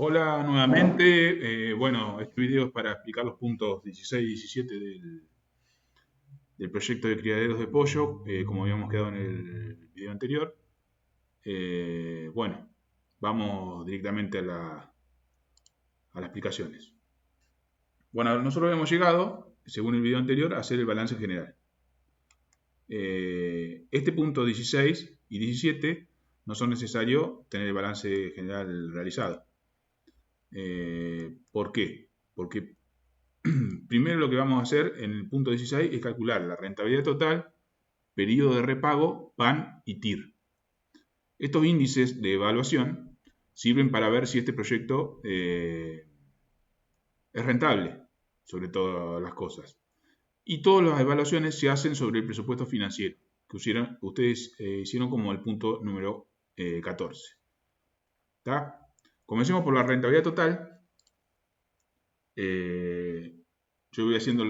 Hola nuevamente. Bueno, este video es para explicar los puntos 16 y 17 del proyecto de criaderos de pollo, como habíamos quedado en el video anterior. Bueno, vamos directamente a las explicaciones. Bueno, nosotros hemos llegado, según el video anterior, a hacer el balance general. Este punto 16 y 17 no son necesarios tener el balance general realizado. ¿Por qué? Porque primero lo que vamos a hacer en el punto 16 es calcular la rentabilidad total, periodo de repago, PAN y TIR. Estos índices de evaluación sirven para ver si este proyecto es rentable, sobre todas las cosas. Y todas las evaluaciones se hacen sobre el presupuesto financiero, que ustedes hicieron como el punto número 14. ¿Tá? Comencemos por la rentabilidad total. Yo voy haciendo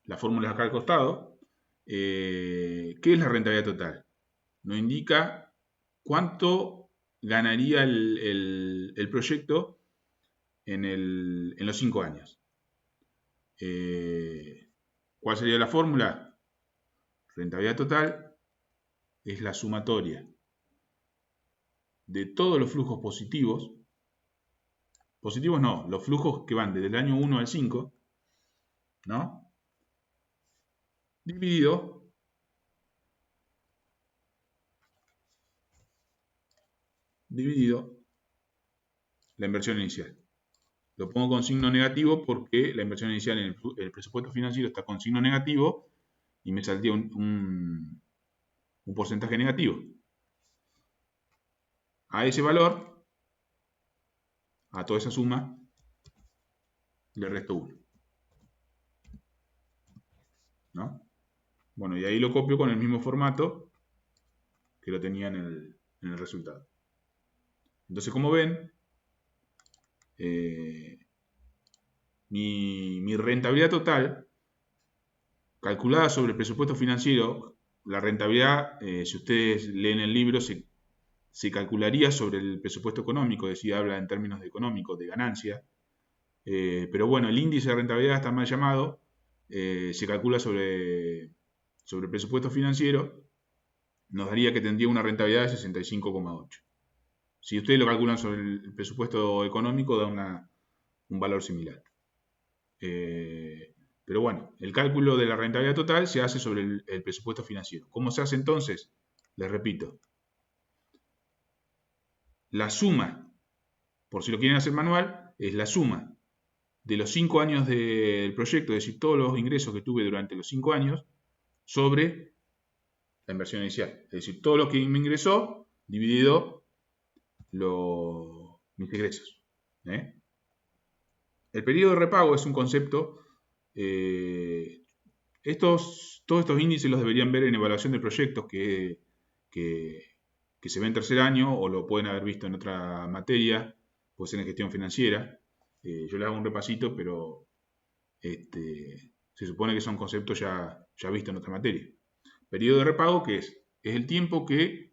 las fórmulas acá al costado. ¿Qué es la rentabilidad total? Nos indica cuánto ganaría el proyecto en los 5 años. ¿Cuál sería la fórmula? Rentabilidad total es la sumatoria de todos los flujos positivos. Positivos no, los flujos que van desde el año 1 al 5, ¿no? Dividido la inversión inicial. Lo pongo con signo negativo porque la inversión inicial en el presupuesto financiero está con signo negativo y me saldría un porcentaje negativo. A ese valor, a toda esa suma, le resto 1. ¿No? Bueno, y ahí lo copio con el mismo formato que lo tenía en el resultado. Entonces, como ven, mi rentabilidad total, calculada sobre el presupuesto financiero, la rentabilidad, si ustedes leen el libro, se calcularía sobre el presupuesto económico, es decir, habla en términos de económico, de ganancia. Pero bueno, el índice de rentabilidad está mal llamado, se calcula sobre el presupuesto financiero, nos daría que tendría una rentabilidad de 65,8. Si ustedes lo calculan sobre el presupuesto económico, da un valor similar. Pero bueno, el cálculo de la rentabilidad total se hace sobre el presupuesto financiero. ¿Cómo se hace entonces? Les repito. La suma, por si lo quieren hacer manual, es la suma de los 5 años del proyecto, es decir, todos los ingresos que tuve durante los 5 años, sobre la inversión inicial. Es decir, todo lo que me ingresó dividido mis ingresos. El periodo de repago es un concepto. Todos estos índices los deberían ver en evaluación de proyectos que se ve en tercer año o lo pueden haber visto en otra materia, puede ser en gestión financiera. Yo les hago un repasito, pero se supone que son conceptos ya vistos en otra materia. Periodo de repago, ¿qué es? Es el tiempo que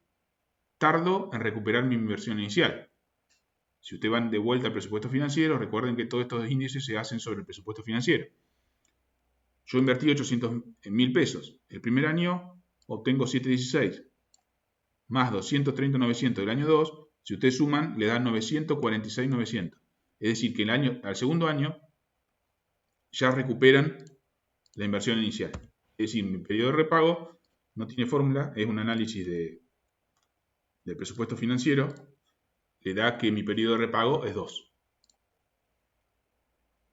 tardo en recuperar mi inversión inicial. Si ustedes van de vuelta al presupuesto financiero, recuerden que todos estos índices se hacen sobre el presupuesto financiero. Yo invertí 800.000 pesos. El primer año obtengo 716, más 230.900 del año 2. Si ustedes suman, le dan 946.900. Es decir, que al segundo año ya recuperan la inversión inicial. Es decir, mi periodo de repago no tiene fórmula, es un análisis del presupuesto financiero, le da que mi periodo de repago es 2.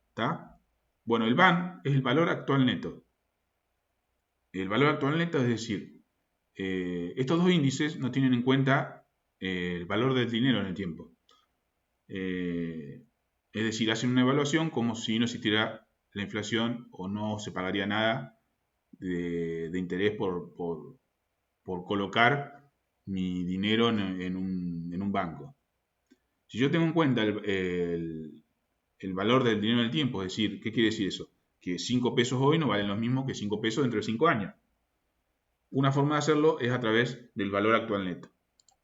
¿Está? Bueno, el BAN es el valor actual neto. El valor actual neto es decir, estos dos índices no tienen en cuenta el valor del dinero en el tiempo. Es decir, hacen una evaluación como si no existiera la inflación o no se pagaría nada de interés por colocar mi dinero en un banco. Si yo tengo en cuenta el valor del dinero en el tiempo, es decir, ¿qué quiere decir eso? Que 5 pesos hoy no valen lo mismo que 5 pesos dentro de 5 años. Una forma de hacerlo es a través del valor actual neto.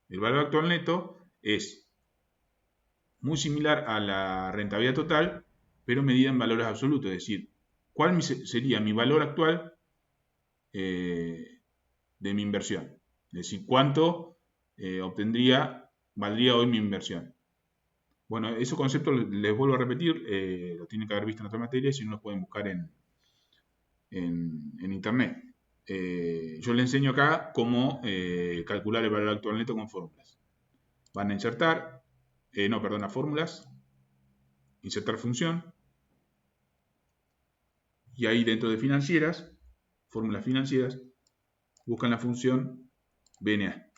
El valor actual neto es muy similar a la rentabilidad total, pero medida en valores absolutos, es decir, ¿cuál sería mi valor actual de mi inversión? Es decir, ¿cuánto valdría hoy mi inversión? Bueno, esos conceptos les vuelvo a repetir, lo tienen que haber visto en otra materia, si no los pueden buscar en internet. Yo les enseño acá cómo calcular el valor actual neto con fórmulas. Van a insertar, a fórmulas, insertar función, y ahí dentro de financieras, fórmulas financieras, buscan la función BNA,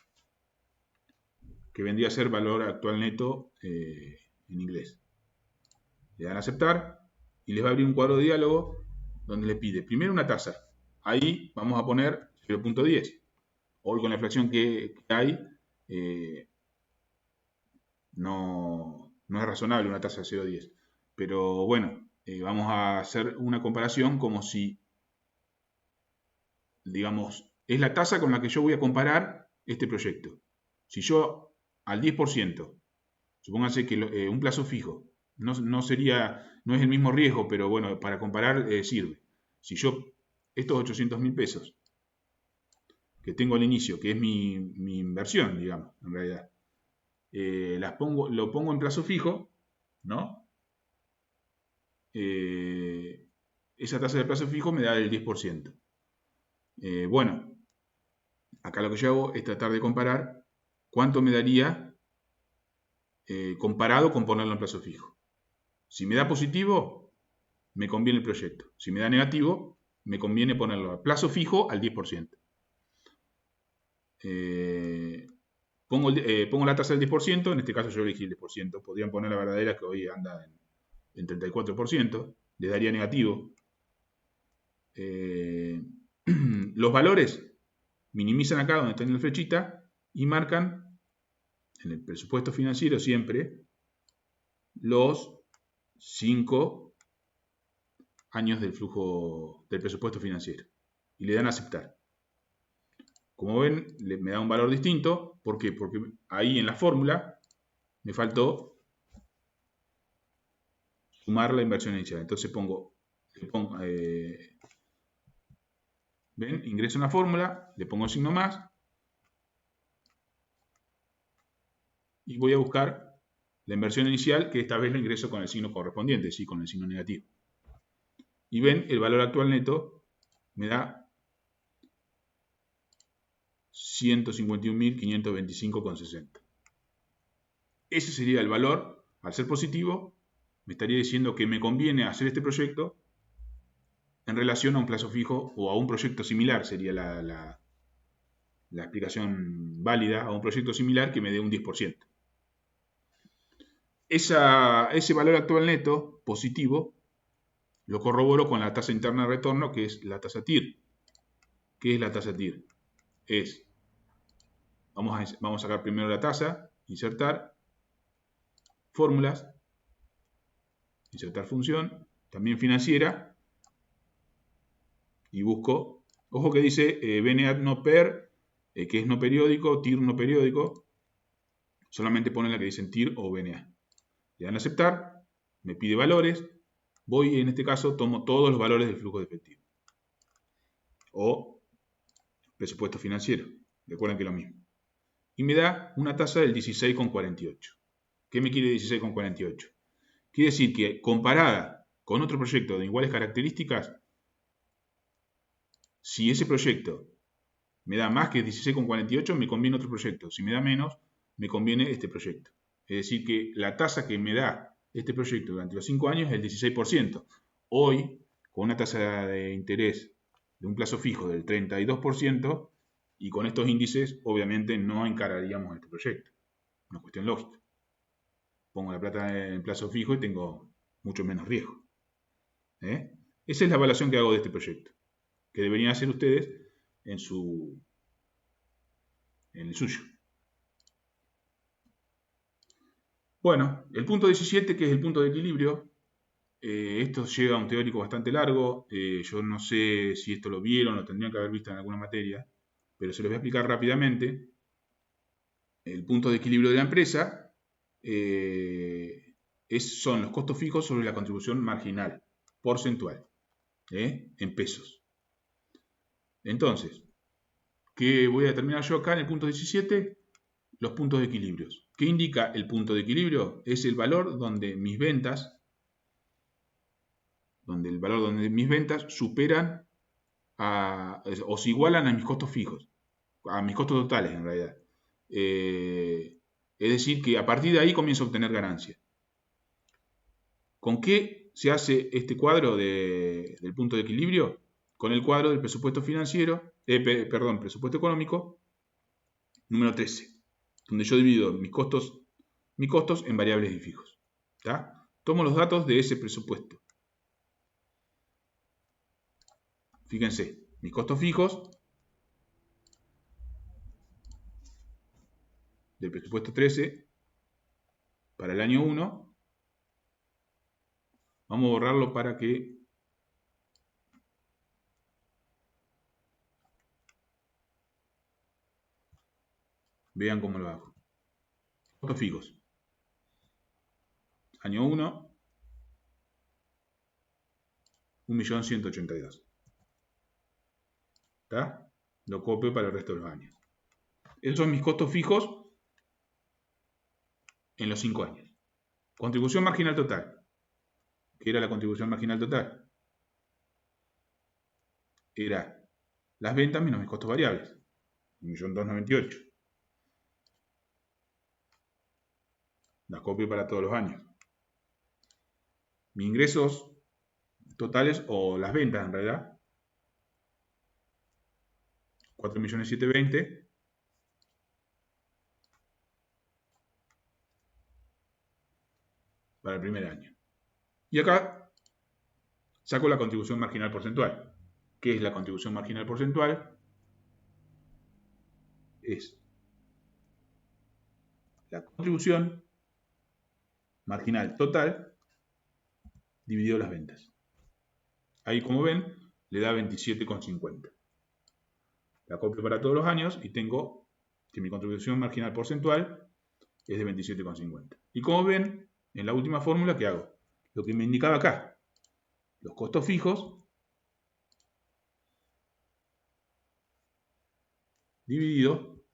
que vendría a ser valor actual neto en inglés. Le dan a aceptar y les va a abrir un cuadro de diálogo donde le pide primero una tasa. Ahí vamos a poner 0.10. Hoy con la inflación que hay, no es razonable una tasa de 0.10. Pero bueno, vamos a hacer una comparación como si, digamos, es la tasa con la que yo voy a comparar este proyecto. Si yo al 10%, supónganse que un plazo fijo, no es el mismo riesgo, pero bueno, para comparar sirve. Si yo estos 800.000 pesos que tengo al inicio, que es mi inversión, digamos, en realidad, lo pongo en plazo fijo, ¿no? Esa tasa de plazo fijo me da el 10%. Bueno, acá lo que yo hago es tratar de comparar cuánto me daría comparado con ponerlo en plazo fijo. Si me da positivo, me conviene el proyecto. Si me da negativo, me conviene ponerlo a plazo fijo al 10%. Pongo la tasa del 10%, en este caso yo elegí el 10%, podrían poner la verdadera que hoy anda en 34%, le daría negativo. Los valores minimizan acá donde está en la flechita y marcan en el presupuesto financiero siempre los 5 años del flujo del presupuesto financiero y le dan a aceptar. Como ven, me da un valor distinto. ¿Por qué? Porque ahí en la fórmula me faltó sumar la inversión inicial. Entonces ¿ven? Ingreso en la fórmula, le pongo el signo más y voy a buscar la inversión inicial, que esta vez la ingreso con el signo correspondiente, sí, con el signo negativo. Y ven, el valor actual neto me da 151.525,60. Ese sería el valor. Al ser positivo, me estaría diciendo que me conviene hacer este proyecto en relación a un plazo fijo o a un proyecto similar, sería la explicación válida, a un proyecto similar que me dé un 10%. Ese valor actual neto positivo lo corroboro con la tasa interna de retorno, que es la tasa TIR. ¿Qué es la tasa TIR? Vamos a sacar primero la tasa, insertar, fórmulas, insertar función, también financiera, y busco, ojo que dice BNAD no per, que es no periódico, TIR no periódico, solamente ponen la que dicen TIR o BNA. Le dan a aceptar, me pide valores, voy en este caso, tomo todos los valores del flujo de efectivo. O presupuesto financiero, recuerden que es lo mismo. Y me da una tasa del 16,48. ¿Qué me quiere 16,48? Quiere decir que comparada con otro proyecto de iguales características, si ese proyecto me da más que 16,48, me conviene otro proyecto. Si me da menos, me conviene este proyecto. Es decir, que la tasa que me da este proyecto durante los 5 años es el 16%. Hoy, con una tasa de interés de un plazo fijo del 32%, y con estos índices, obviamente no encararíamos este proyecto. Una cuestión lógica. Pongo la plata en plazo fijo y tengo mucho menos riesgo. Esa es la evaluación que hago de este proyecto, que deberían hacer ustedes en el suyo. Bueno, el punto 17, que es el punto de equilibrio, esto llega a un teórico bastante largo. Yo no sé si esto lo vieron, lo tendrían que haber visto en alguna materia, pero se los voy a explicar rápidamente. El punto de equilibrio de la empresa son los costos fijos sobre la contribución marginal, porcentual, en pesos. Entonces, ¿qué voy a determinar yo acá en el punto 17? Los puntos de equilibrio. ¿Qué indica el punto de equilibrio? Es el valor donde mis ventas, superan o se igualan a mis costos fijos, a mis costos totales en realidad. Es decir, que a partir de ahí comienzo a obtener ganancia. ¿Con qué se hace este cuadro del punto de equilibrio? Con el cuadro del presupuesto financiero, presupuesto económico, número 13, donde yo divido mis costos en variables y fijos. ¿Tá? Tomo los datos de ese presupuesto. Fíjense, mis costos fijos del presupuesto 13 para el año 1. Vamos a borrarlo para que vean cómo lo hago. Costos fijos. Año 1, 1.182.000. ¿Está? Lo copio para el resto de los años. Esos son mis costos fijos en los 5 años. Contribución marginal total. ¿Qué era la contribución marginal total? Era las ventas menos mis costos variables. 1.298.000. Las copio para todos los años. Mis ingresos totales, o las ventas en realidad, 4.720.000. Para el primer año. Y acá saco la contribución marginal porcentual. ¿Qué es la contribución marginal porcentual? Es la contribución marginal total dividido las ventas. Ahí, como ven, le da 27,50. La copio para todos los años y tengo que mi contribución marginal porcentual es de 27,50. Y como ven, en la última fórmula, ¿qué hago? Lo que me indicaba acá. Los costos fijos dividido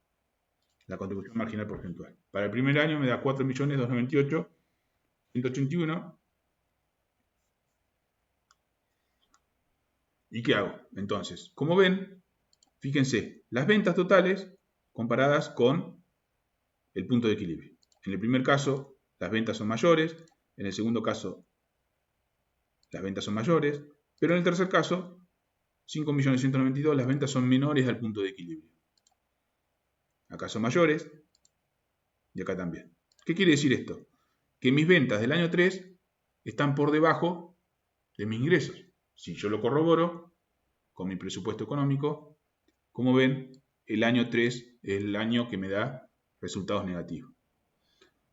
la contribución marginal porcentual. Para el primer año me da 4.298.181. ¿Y qué hago? Entonces, como ven, fíjense, las ventas totales comparadas con el punto de equilibrio. En el primer caso, las ventas son mayores. En el segundo caso, las ventas son mayores. Pero en el tercer caso, 5.192.000, las ventas son menores al punto de equilibrio. Acá son mayores y acá también. ¿Qué quiere decir esto? Que mis ventas del año 3 están por debajo de mis ingresos. Si yo lo corroboro con mi presupuesto económico, como ven, el año 3 es el año que me da resultados negativos.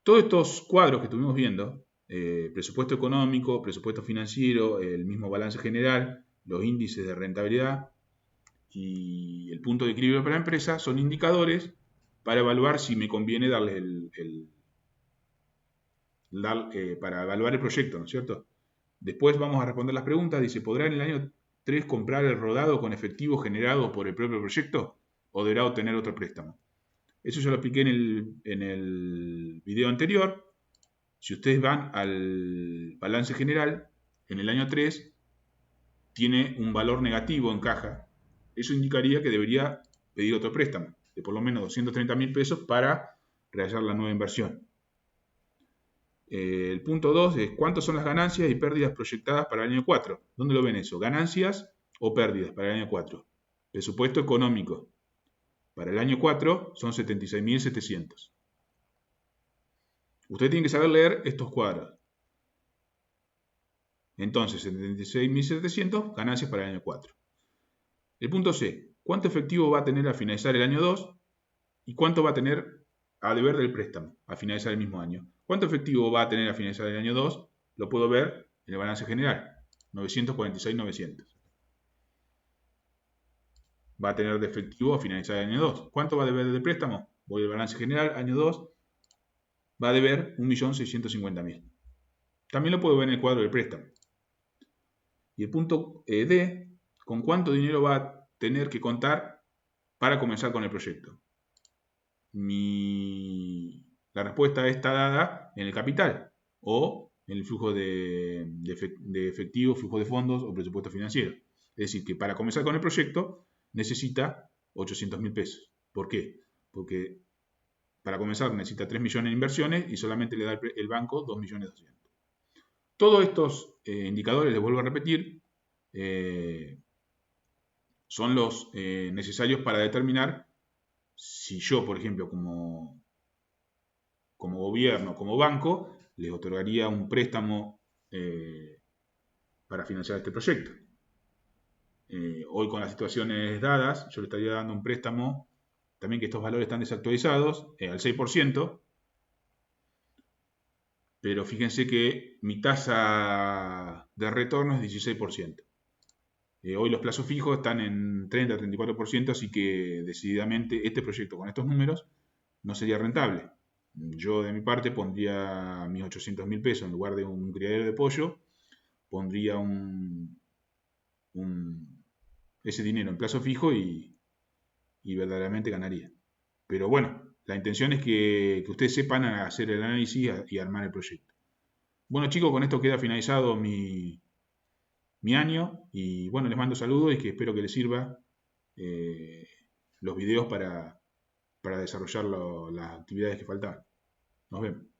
Todos estos cuadros que estuvimos viendo, presupuesto económico, presupuesto financiero, el mismo balance general, los índices de rentabilidad y el punto de equilibrio para la empresa, son indicadores para evaluar si me conviene darle para evaluar el proyecto, ¿no es cierto? Después vamos a responder las preguntas. Dice, ¿podrá en el año 3 comprar el rodado con efectivo generado por el propio proyecto o deberá obtener otro préstamo? Eso yo lo expliqué en el video anterior. Si ustedes van al balance general, en el año 3 tiene un valor negativo en caja. Eso indicaría que debería pedir otro préstamo de por lo menos 230.000 pesos para realizar la nueva inversión. El punto 2 es cuántas son las ganancias y pérdidas proyectadas para el año 4. ¿Dónde lo ven eso? ¿Ganancias o pérdidas para el año 4? Presupuesto económico. Para el año 4 son 76.700. Usted tiene que saber leer estos cuadros. Entonces, 76.700, ganancias para el año 4. El punto C. ¿Cuánto efectivo va a tener al finalizar el año 2? ¿Y cuánto va a tener a deber del préstamo a finalizar el mismo año? ¿Cuánto efectivo va a tener a finalizar el año 2? Lo puedo ver en el balance general. 946.900. Va a tener de efectivo a finalizar el año 2. ¿Cuánto va a deber de préstamo? Voy al balance general, año 2. va a deber 1.650.000. También lo puedo ver en el cuadro del préstamo. Y el punto D, ¿con cuánto dinero va a tener que contar para comenzar con el proyecto? La respuesta está dada en el capital o en el flujo de efectivo, flujo de fondos o presupuesto financiero. Es decir, que para comenzar con el proyecto necesita 800.000 pesos. ¿Por qué? Porque para comenzar necesita 3 millones en inversiones y solamente le da el banco 2.200.000. Todos estos indicadores, les vuelvo a repetir, son los necesarios para determinar si yo, por ejemplo, como gobierno, como banco, les otorgaría un préstamo para financiar este proyecto. Hoy con las situaciones dadas, yo le estaría dando un préstamo, también que estos valores están desactualizados, al 6%, pero fíjense que mi tasa de retorno es 16%. Hoy los plazos fijos están en 30-34%, así que decididamente este proyecto con estos números no sería rentable. Yo de mi parte pondría mis 800.000 pesos en lugar de un criadero de pollo, pondría ese dinero en plazo fijo y verdaderamente ganaría. Pero bueno, la intención es que ustedes sepan hacer el análisis y armar el proyecto. Bueno chicos, con esto queda finalizado mi año y bueno, les mando saludos y que espero que les sirva los videos para desarrollar las actividades que faltan. Nos vemos.